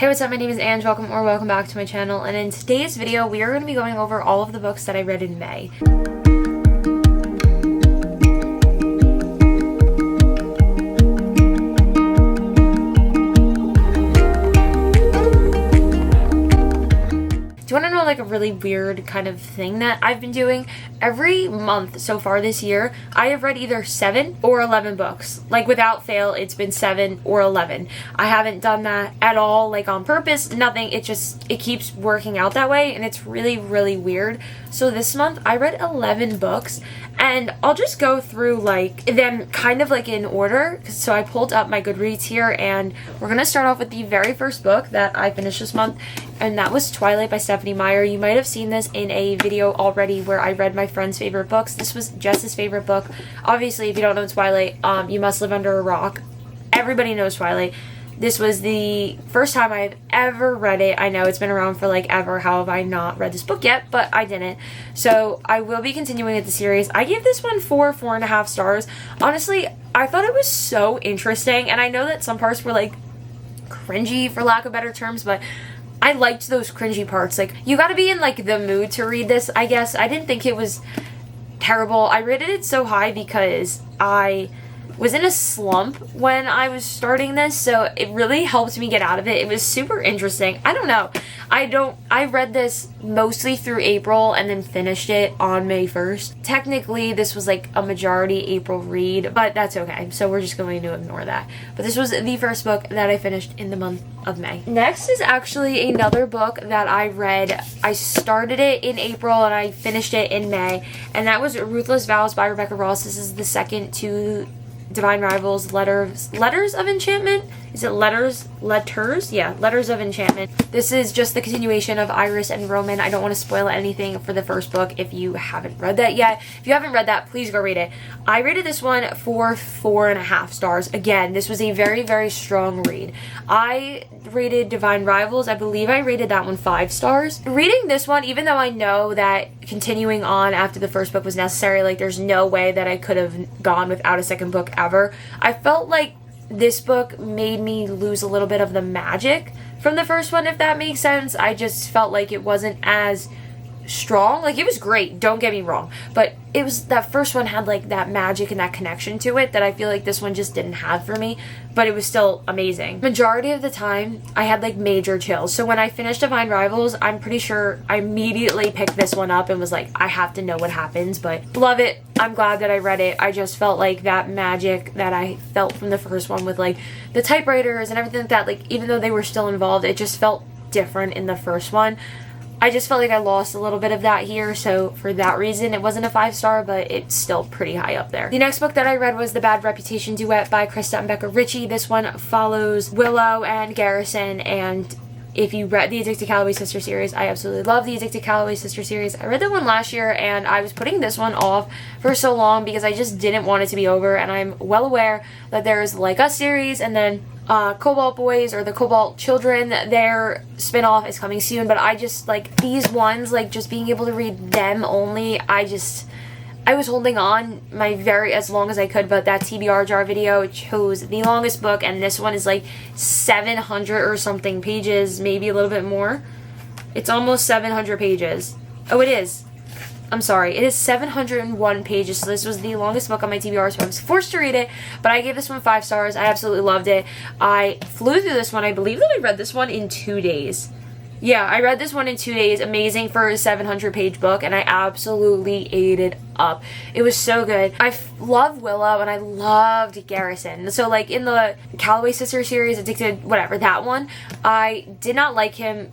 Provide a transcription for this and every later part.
Hey, what's up? My name is Ange. Welcome back to my channel, and in today's video we are going to be going over all of the books that I read in May. Do you want to know like a really weird kind of thing that I've been doing? Every month so far this year, I have read either 7 or 11 books. Like without fail, it's been 7 or 11. I haven't done that at all, like on purpose, nothing. It keeps working out that way, and it's really, really weird. So this month I read 11 books, and I'll just go through like them kind of like in order. So I pulled up my Goodreads here, and we're going to start off with the very first book that I finished this month, and that was Twilight by Stephanie Meyer. You might have seen this in a video already where I read my friend's favorite books. This was Jess's favorite book. Obviously, if you don't know Twilight, you must live under a rock. Everybody knows Twilight. This was the first time I've ever read it. I know it's been around for like ever. How have I not read this book yet? But I didn't. So I will be continuing with the series. I gave this one 4.5 stars. Honestly, I thought it was so interesting. And I know that some parts were like cringy, for lack of better terms, but I liked those cringy parts. Like, you gotta be in like the mood to read this, I guess. I didn't think it was terrible. I rated it so high because I was in a slump when I was starting this, so it really helped me get out of it. It was super interesting. I don't know. I read this mostly through April and then finished it on May 1st. Technically, this was like a majority April read, but that's okay. So we're just going to ignore that. But this was the first book that I finished in the month of May. Next is actually another book that I read. I started it in April and I finished it in May, and that was Ruthless Vows by Rebecca Ross. This is the second to Divine Rivals Letters of Enchantment? Is it Letters? Yeah, Letters of Enchantment. This is just the continuation of Iris and Roman. I don't want to spoil anything for the first book if you haven't read that yet. If you haven't read that, please go read it. I rated this one for 4.5 stars. Again, this was a very, very strong read. I rated Divine Rivals, I believe I rated that one 5 stars. Reading this one, even though I know that continuing on after the first book was necessary, like there's no way that I could have gone without a second book ever, I felt like this book made me lose a little bit of the magic from the first one, if that makes sense. I just felt like it wasn't as strong. Like, it was great, don't get me wrong, but it was, that first one had like that magic and that connection to it that I feel like this one just didn't have for me, but it was still amazing. Majority of the time I had like major chills, so when I finished Divine Rivals, I'm pretty sure I immediately picked this one up and was like, I have to know what happens. But love it. I'm glad that I read it. I just felt like that magic that I felt from the first one with like the typewriters and everything like that, like even though they were still involved, it just felt different in the first one. I just felt like I lost a little bit of that here, so for that reason, it wasn't a 5-star, but it's still pretty high up there. The next book that I read was The Bad Reputation Duet by Krista and Becca Ritchie. This one follows Willow and Garrison, and if you read the Addicted Calloway Sister series, I absolutely love the Addicted Calloway Sister series. I read that one last year, and I was putting this one off for so long because I just didn't want it to be over, and I'm well aware that there's Like Us series, and then Cobalt Boys or the Cobalt Children, their spin-off is coming soon, but I just like these ones, like just being able to read them only, I was holding on as long as I could, but that TBR jar video chose the longest book, and this one is like 700 or something pages, maybe a little bit more. It's almost 700 pages. Oh, it is. I'm sorry, it is 701 pages, so this was the longest book on my TBR, so I was forced to read it, but I gave this one 5 stars. I absolutely loved it. I flew through this one. I believe that I read this one in 2 days. Yeah, I read this one in 2 days. Amazing for a 700-page book, and I absolutely ate it up. It was so good. I love Willow, and I loved Garrison. So, like, in the Calloway Sister series, Addicted, whatever, that one, I did not like him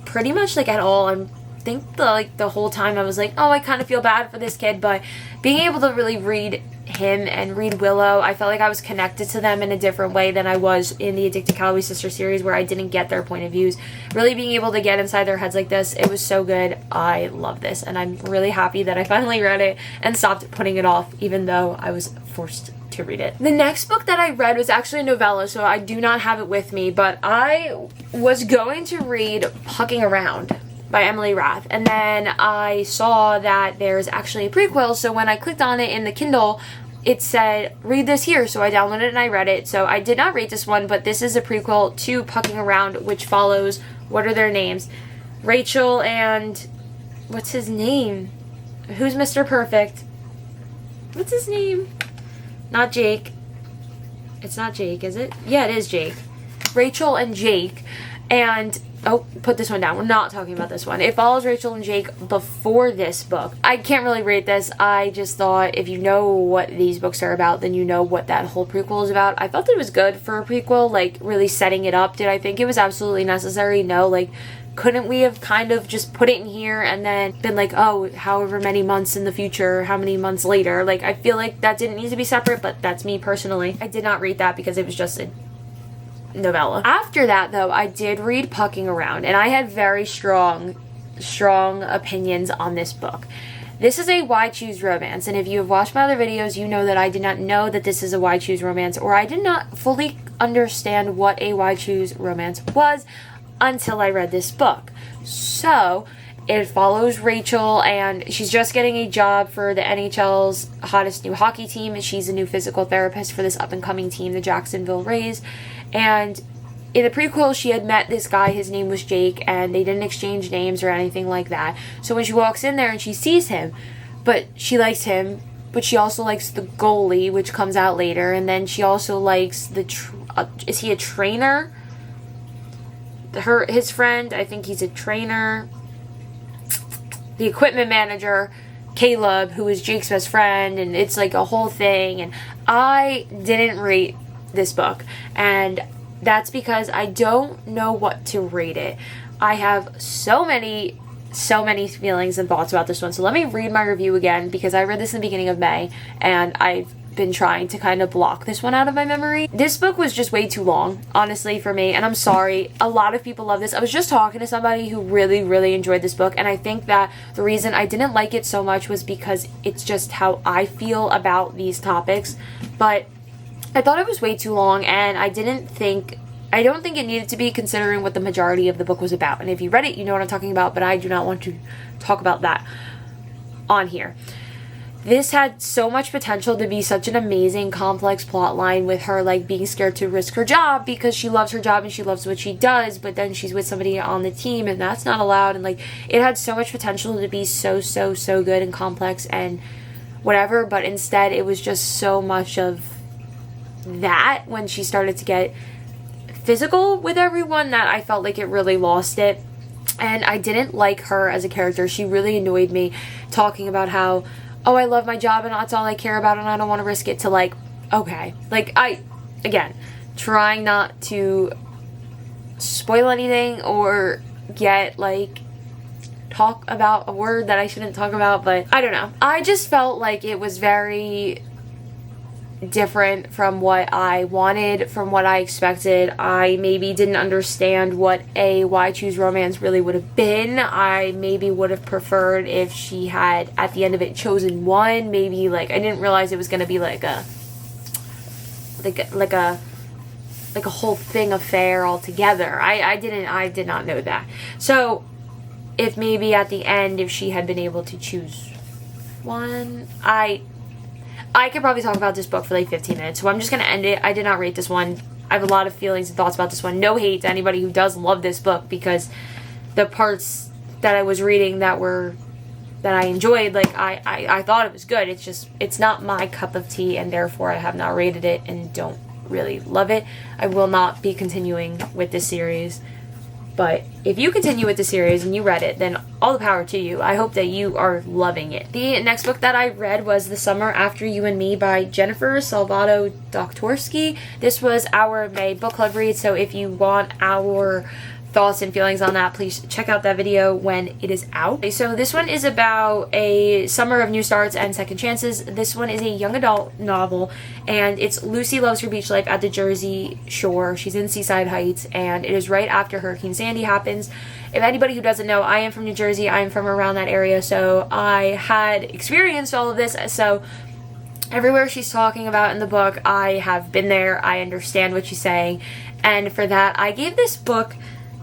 pretty much, like, at all. I think the whole time I was like, oh, I kind of feel bad for this kid, but being able to really read him and read Willow, I felt like I was connected to them in a different way than I was in the Addicted Calloway Sister series, where I didn't get their point of views. Really being able to get inside their heads like this, it was so good. I love this, and I'm really happy that I finally read it and stopped putting it off, even though I was forced to read it. The next book that I read was actually a novella, so I do not have it with me, but I was going to read Pucking Around by Emily Rath, and then I saw that there's actually a prequel, so when I clicked on it in the Kindle, it said, read this here, so I downloaded it and I read it. So I did not rate this one, but this is a prequel to Pucking Around, which follows, what are their names? Rachel and, what's his name? Who's Mr. Perfect? What's his name? Not Jake. It's not Jake, is it? Yeah, it is Jake. Rachel and Jake. And, oh, put this one down. We're not talking about this one. It follows Rachel and Jake before this book. I can't really rate this. I just thought if you know what these books are about, then you know what that whole prequel is about. I felt that it was good for a prequel, like, really setting it up. Did I think it was absolutely necessary? No, like, couldn't we have kind of just put it in here and then been like, oh, however many months in the future, how many months later? Like, I feel like that didn't need to be separate, but that's me personally. I did not read that because it was just a novella. After that, though, I did read Pucking Around, and I had very strong opinions on this book. This is a Why Choose romance, and if you have watched my other videos, you know that I did not know that this is a Why Choose romance, or I did not fully understand what a Why Choose romance was until I read this book. So it follows Rachel, and she's just getting a job for the NHL's hottest new hockey team, and she's a new physical therapist for this up-and-coming team, the Jacksonville Rays. And in the prequel, she had met this guy, his name was Jake, and they didn't exchange names or anything like that. So when she walks in there and she sees him, but she likes him, but she also likes the goalie, which comes out later, and then she also likes the, is he a trainer? His friend, I think he's a trainer. The equipment manager, Caleb, who is Jake's best friend, and it's like a whole thing, and I didn't rate this book, and that's because I don't know what to rate it. I have so many feelings and thoughts about this one, so let me read my review again, because I read this in the beginning of May, and I've been trying to kind of block this one out of my memory. This book was just way too long, honestly, for me, and I'm sorry. A lot of people love this. I was just talking to somebody who really enjoyed this book, and I think that the reason I didn't like it so much was because it's just how I feel about these topics, but I thought it was way too long, and I don't think it needed to be, considering what the majority of the book was about. And if you read it, you know what I'm talking about, but I do not want to talk about that on here. This had so much potential to be such an amazing, complex plot line, with her, like, being scared to risk her job because she loves her job and she loves what she does, but then she's with somebody on the team and that's not allowed. And, like, it had so much potential to be so good and complex and whatever, but instead it was just so much of that when she started to get physical with everyone that I felt like it really lost it. And I didn't like her as a character. She really annoyed me, talking about how, oh, I love my job and that's all I care about and I don't want to risk it, to like, okay. Like, again, trying not to spoil anything or get, like, talk about a word that I shouldn't talk about, but I don't know. I just felt like it was very different from what I wanted, from what I expected. I maybe didn't understand what a Why Choose romance really would have been. I maybe would have preferred if she had, at the end of it, chosen one. Maybe, like, I didn't realize it was going to be like a whole thing affair altogether. I did not know that. So if maybe at the end, if she had been able to choose one, I could probably talk about this book for like 15 minutes, so I'm just going to end it. I did not rate this one. I have a lot of feelings and thoughts about this one. No hate to anybody who does love this book, because the parts that I was reading that I enjoyed, like, I thought it was good. It's just, it's not my cup of tea, and therefore I have not rated it and don't really love it. I will not be continuing with this series. But if you continue with the series and you read it, then all the power to you. I hope that you are loving it. The next book that I read was The Summer After You and Me by Jennifer Salvato Doktorsky. This was our May book club read, so if you want our thoughts and feelings on that, please check out that video when it is out. So this one is about a summer of new starts and second chances. This one is a young adult novel, and it's Lucy loves her beach life at the Jersey Shore. She's in Seaside Heights, and it is right after Hurricane Sandy happens. If anybody who doesn't know, I am from New Jersey. I am from around that area, so I had experienced all of this. So everywhere she's talking about in the book, I have been there. I understand what she's saying, and for that, I gave this book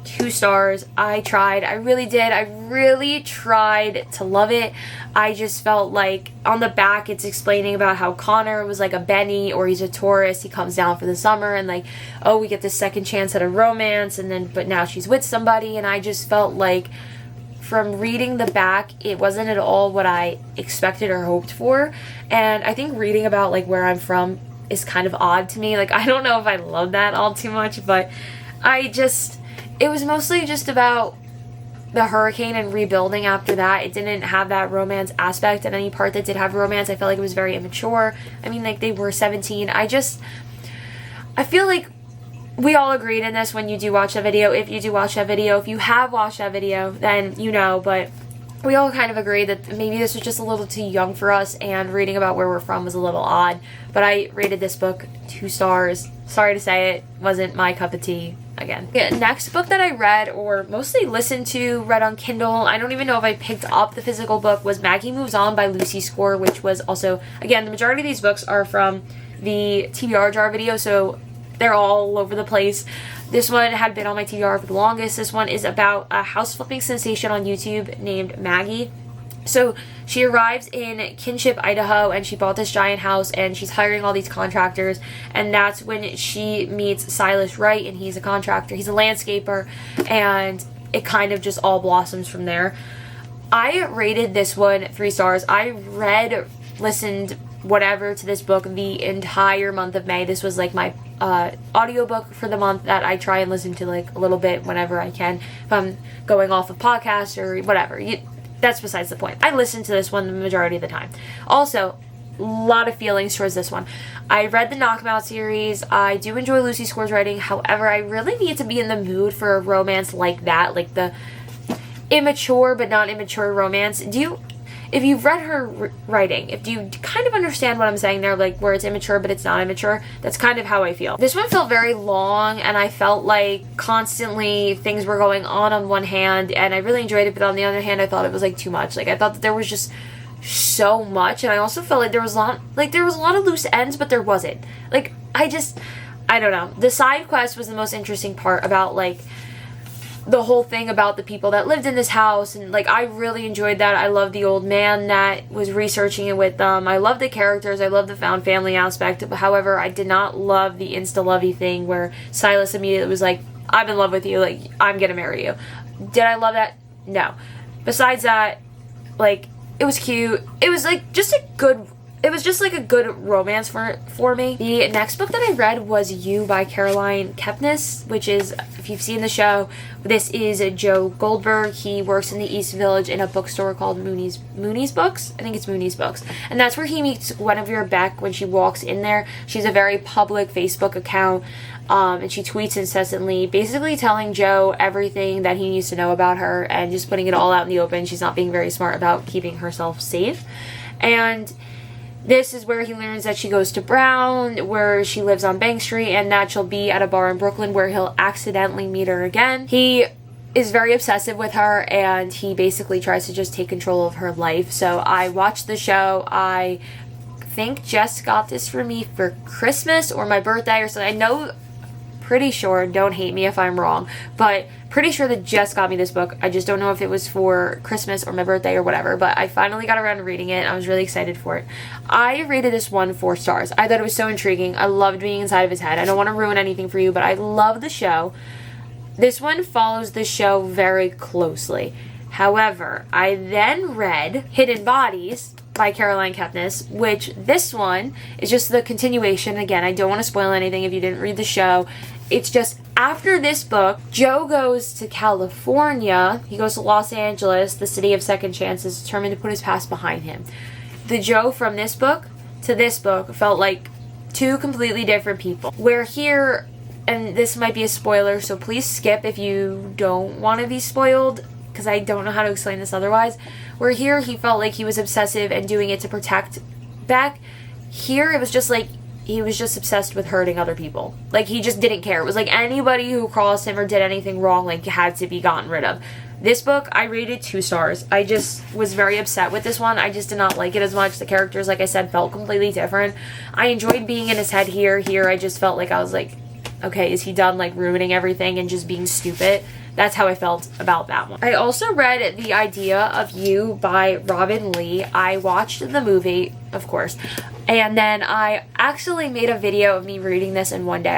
2 stars. I tried. I really did. I really tried to love it. I just felt like on the back it's explaining about how Connor was like a Benny, or he's a tourist, he comes down for the summer, and like, oh, we get this second chance at a romance, and then but now she's with somebody. And I just felt like from reading the back, it wasn't at all what I expected or hoped for. And I think reading about like where I'm from is kind of odd to me. Like, I don't know if I love that all too much, but it was mostly just about the hurricane and rebuilding after that. It didn't have that romance aspect, and any part that did have romance, I felt like it was very immature. I mean, like, they were 17. I feel like we all agreed in this when you do watch that video. If you do watch that video, if you have watched that video, then you know, but we all kind of agreed that maybe this was just a little too young for us, and reading about where we're from was a little odd. But I rated this book 2 stars. Sorry to say it wasn't my cup of tea again. Yeah, next book that I read, or mostly listened to, read on Kindle, I don't even know if I picked up the physical book, was Maggie Moves On by Lucy Score, which was also, again, the majority of these books are from the TBR jar video, so they're all over the place. This one had been on my TBR for the longest. This one is about a house flipping sensation on YouTube named Maggie. So she arrives in Kinship, Idaho, and she bought this giant house, and she's hiring all these contractors, and that's when she meets Silas Wright, and he's a contractor, he's a landscaper, and it kind of just all blossoms from there. I rated this one 3 stars. I listened, whatever, to this book the entire month of May. This was like my audiobook for the month that I try and listen to like a little bit whenever I can, if I'm going off of podcasts or whatever. That's besides the point. I listened to this one the majority of the time. Also, a lot of feelings towards this one. I read the Knockabout series. I do enjoy Lucy Score's writing. However, I really need to be in the mood for a romance like that, like the immature but not immature romance. If you've read her writing, if you kind of understand what I'm saying there, like where it's immature but it's not immature, that's kind of how I feel. This one felt very long, and I felt like constantly things were going on one hand, and I really enjoyed it, but on the other hand, I thought it was like too much. Like, I thought that there was just so much, and I also felt like there was a lot of loose ends, but there wasn't. Like, I don't know. The side quest was the most interesting part about like the whole thing about the people that lived in this house, and like I really enjoyed that. I loved the old man that was researching it with them. I loved the characters. I loved the found family aspect. However, I did not love the insta-lovey thing where Silas immediately was like, I'm in love with you, like I'm gonna marry you. Did I love that? No. Besides that, like, it was cute. It was like just a good romance for me. The next book that I read was You by Caroline Kepnes, which is, if you've seen the show, this is Joe Goldberg. He works in the East Village in a bookstore called Mooney's Books. I think it's Mooney's Books. And that's where he meets Guinevere Beck when she walks in there. She's a very public Facebook account, and she tweets incessantly, basically telling Joe everything that he needs to know about her and just putting it all out in the open. She's not being very smart about keeping herself safe. And this is where he learns that she goes to Brown, where she lives on Bank Street, and that she'll be at a bar in Brooklyn where he'll accidentally meet her again. He is very obsessive with her, and he basically tries to just take control of her life. So I watched the show. I think Jess got this for me for Christmas or my birthday or something. Pretty sure, don't hate me if I'm wrong, but pretty sure that Jess got me this book. I just don't know if it was for Christmas or my birthday or whatever, but I finally got around to reading it. I was really excited for it. I rated this one 4 stars. I thought it was so intriguing. I loved being inside of his head. I don't want to ruin anything for you, but I love the show. This one follows the show very closely. However, I then read Hidden Bodies by Caroline Kepnes, which this one is just the continuation. Again, I don't want to spoil anything if you didn't read the show. It's just after this book, Joe goes to California. He goes to Los Angeles, the city of second chances, determined to put his past behind him. The Joe from this book to this book felt like 2 completely different people. Where here, and this might be a spoiler, so please skip if you don't want to be spoiled, because I don't know how to explain this otherwise. Where here he felt like he was obsessive and doing it to protect Beck. Here it was just like he was just obsessed with hurting other people. Like, he just didn't care. It was like anybody who crossed him or did anything wrong, like, had to be gotten rid of. This book, I rated 2 stars. I just was very upset with this one. I just did not like it as much. The characters, like I said, felt completely different. I enjoyed being in his head here. Here, I just felt like I was like, okay, is he done, like, ruining everything and just being stupid? that's how I felt about that one. I also read The Idea of You by Robin Lee. I watched the movie, of course, and then I actually made a video of me reading this in one day.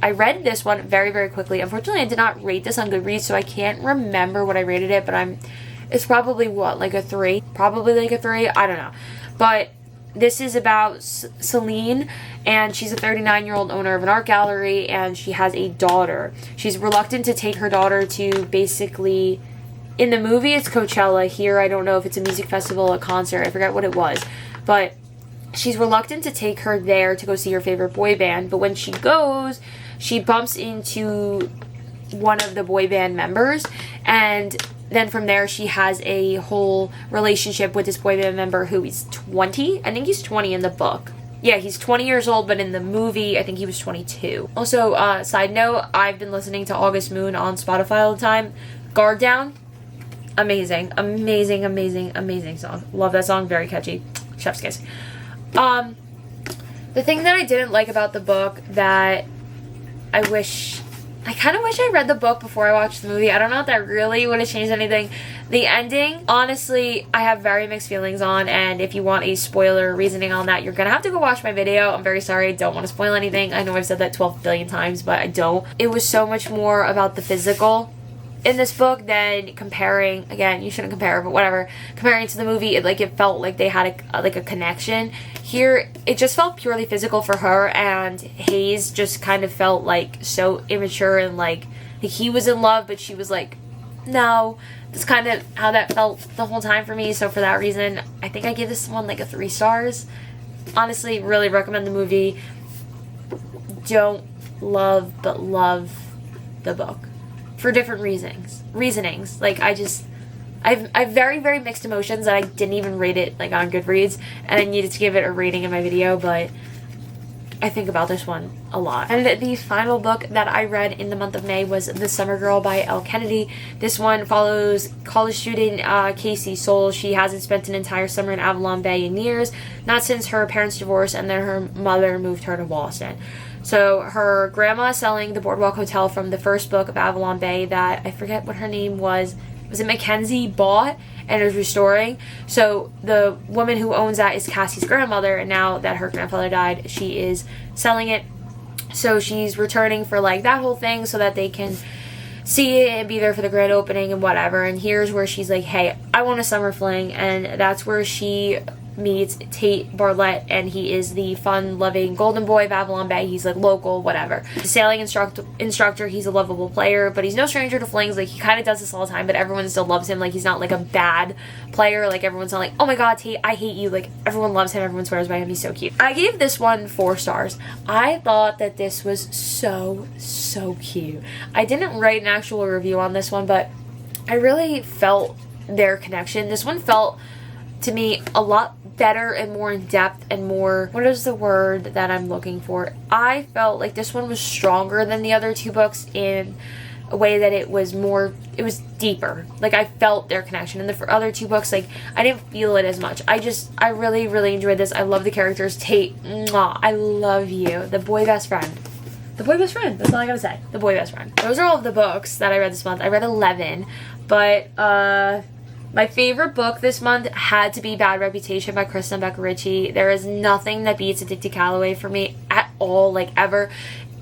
I read this one very, very quickly. Unfortunately, I did not rate this on Goodreads, so I can't remember what I rated it, but it's probably what, like a 3? Probably like a 3, I don't know. But this is about Celine, and she's a 39-year-old owner of an art gallery, and she has a daughter. She's reluctant to take her daughter to basically, in the movie it's Coachella. Here I don't know if it's a music festival, a concert, I forget what it was. But she's reluctant to take her there to go see her favorite boy band, but when she goes, she bumps into one of the boy band members, and then from there she has a whole relationship with this boy band member who is 20. I think he's 20 in the book. Yeah, he's 20 years old, but in the movie, I think he was 22. Also, side note, I've been listening to August Moon on Spotify all the time. Guard Down, amazing, amazing, amazing, amazing song. Love that song, very catchy. Chef's kiss. The thing that I didn't like about the book that I kind of wish I read the book before I watched the movie. I don't know if that really would have changed anything. The ending, honestly, I have very mixed feelings on, and if you want a spoiler reasoning on that, you're gonna have to go watch my video. I'm very sorry, I don't want to spoil anything. I know I've said that 12 billion times, but I don't. It was so much more about the physical in this book than comparing, again, you shouldn't compare, but whatever, comparing to the movie. It felt like they had a connection. Here it just felt purely physical for her, and Hayes just kind of felt like so immature, and like he was in love but she was like, no. That's kind of how that felt the whole time for me. So for that reason, I think I give this one like a 3 stars. Honestly, really recommend the movie. Don't love but love the book for different reasonings. Like I've very, very mixed emotions, and I didn't even rate it like on Goodreads, and I needed to give it a rating in my video, but I think about this one a lot. And the final book that I read in the month of May was The Summer Girl by Elle Kennedy. This one follows college student Casey Soul. She hasn't spent an entire summer in Avalon Bay in years, not since her parents divorced and then her mother moved her to Boston. So her grandma is selling the Boardwalk Hotel from the first book of Avalon Bay that I forget what her name was. Was it Mackenzie bought and is restoring? So the woman who owns that is Cassie's grandmother, and now that her grandfather died, she is selling it. So she's returning for like that whole thing so that they can see it and be there for the grand opening and whatever. And here's where she's like, hey, I want a summer fling, and that's where she meets Tate Bartlett, and he is the fun-loving golden boy of Avalon Bay. He's like local, whatever. The sailing instructor, he's a lovable player, but he's no stranger to flings. Like, he kind of does this all the time, but everyone still loves him. Like, he's not like a bad player. Like, everyone's not like, oh my god, Tate, I hate you. Like, everyone loves him, everyone swears by him, he's so cute. I gave this one 4 stars. I thought that this was so cute. I didn't write an actual review on this one, but I really felt their connection. This one felt to me a lot better and more in depth and more, what is the word that I'm looking for? I felt like this one was stronger than the other 2 books in a way that it was deeper. Like, I felt their connection. In the other 2 books, like, I didn't feel it as much. I really enjoyed this. I love the characters. Tate, mwah, I love you. The boy best friend. The boy best friend. That's all I gotta say. The boy best friend. Those are all of the books that I read this month. I read 11, but my favorite book this month had to be Bad Reputation by Kristen Beck Ritchie. There is nothing that beats Addicted Calloway for me at all, like, ever.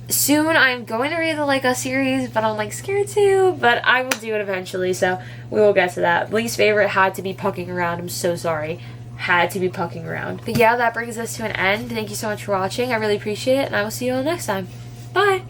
Soon I'm going to read the Like Us series, but I'm like scared to, but I will do it eventually, so we will get to that. Least favorite had to be Pucking Around. I'm so sorry. Had to be Pucking Around. But yeah, that brings us to an end. Thank you so much for watching. I really appreciate it, and I will see you all next time. Bye!